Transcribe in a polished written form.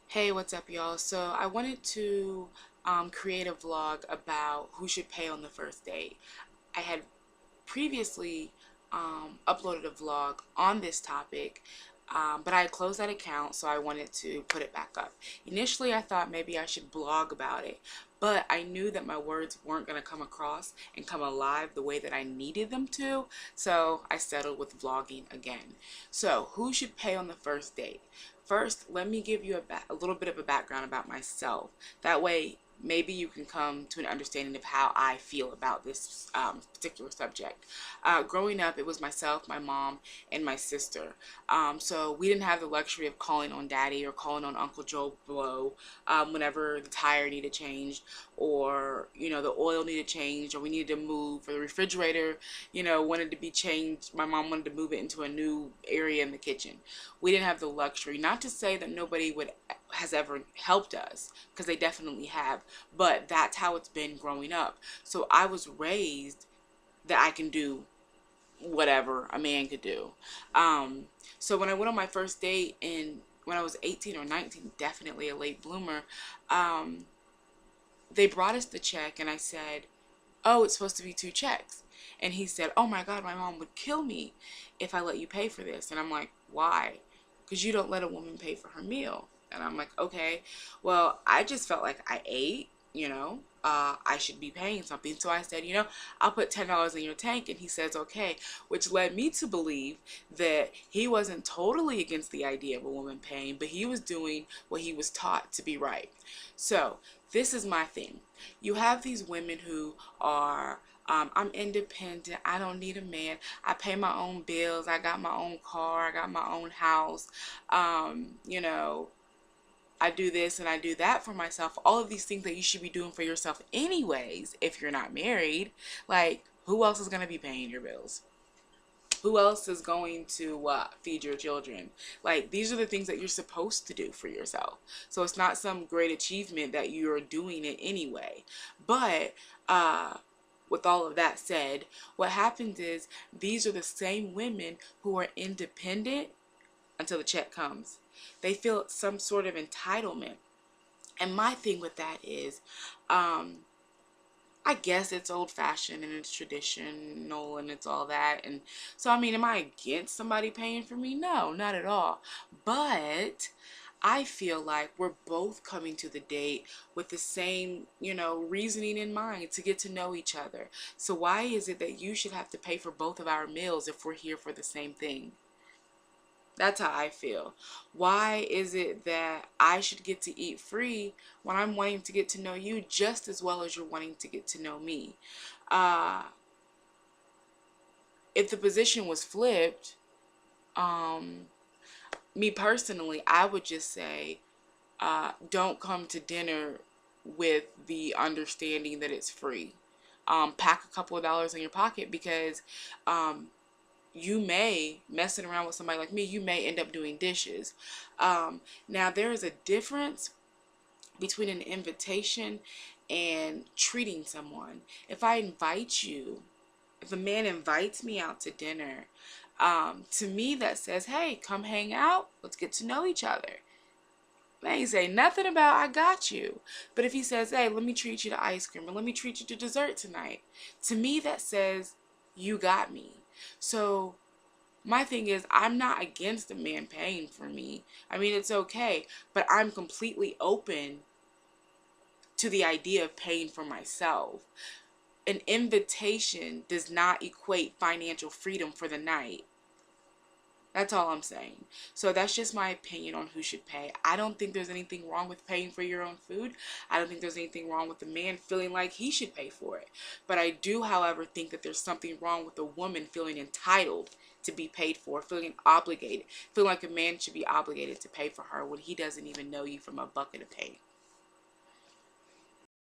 Hey, what's up, y'all? So I wanted to create a vlog about who should pay on the first date. I had previously uploaded a vlog on this topic, but I had closed that account, so I wanted to put it back up. Initially, I thought maybe I should blog about it, but I knew that my words weren't going to come across and come alive the way that I needed them to, so I settled with vlogging again. So, who should pay on the first date? First, let me give you a little bit of a background about myself. That way, maybe you can come to an understanding of how I feel about this particular subject. Growing up, it was myself, my mom, and my sister. So we didn't have the luxury of calling on daddy or calling on Uncle Joe Blow whenever the tire needed changed, or the oil needed changed, or we needed to move, or the refrigerator wanted to be changed. My mom wanted to move it into a new area in the kitchen. We didn't have the luxury. Not to say that nobody would has ever helped us, because they definitely have, but that's how it's been growing up. So I was raised that I can do whatever a man could do. Um, so when I went on my first date, and when I was 18 or 19, definitely a late bloomer, um, they brought us the check, and I said, "Oh, it's supposed to be two checks." And he said, "Oh my God, my mom would kill me if I let you pay for this." And I'm like, "Why?" "Because you don't let a woman pay for her meal." And I'm like, "Okay." Well, I just felt like I ate, I should be paying something. So I said, "I'll put $10 in your tank." And he says, "Okay," which led me to believe that he wasn't totally against the idea of a woman paying, but he was doing what he was taught to be right. So this is my thing. You have these women who are, I'm independent. I don't need a man. I pay my own bills. I got my own car. I got my own house. Um, you know, I do this and I do that for myself. All of these things that you should be doing for yourself anyways if you're not married. Like, who else is going to be paying your bills? Who else is going to feed your children? Like, these are the things that you're supposed to do for yourself. So it's not some great achievement that you're doing it anyway. But with all of that said, what happens is these are the same women who are independent until the check comes. They feel some sort of entitlement. And my thing with that is, um, I guess it's old fashioned and it's traditional and it's all that. And so, I mean, am I against somebody paying for me? No, not at all. But I feel like we're both coming to the date with the same, reasoning in mind to get to know each other. So, why is it that you should have to pay for both of our meals if we're here for the same thing? That's how I feel. Why is it that I should get to eat free when I'm wanting to get to know you just as well as you're wanting to get to know me? Uh, if the position was flipped, um, me personally, I would just say, don't come to dinner with the understanding that it's free. Pack a couple of dollars in your pocket, because um, you may, messing around with somebody like me, you may end up doing dishes. Now, there is a difference between an invitation and treating someone. If I invite you, if a man invites me out to dinner, to me that says, "Hey, come hang out, let's get to know each other." They ain't say nothing about "I got you." But if he says, "Hey, let me treat you to ice cream, or let me treat you to dessert tonight," to me that says, "You got me." So my thing is, I'm not against a man paying for me. I mean, it's okay, but I'm completely open to the idea of paying for myself. An invitation does not equate financial freedom for the night. That's all I'm saying. So that's just my opinion on who should pay. I don't think there's anything wrong with paying for your own food. I don't think there's anything wrong with the man feeling like he should pay for it. But I do, however, think that there's something wrong with a woman feeling entitled to be paid for, feeling obligated, feeling like a man should be obligated to pay for her when he doesn't even know you from a bucket of paint.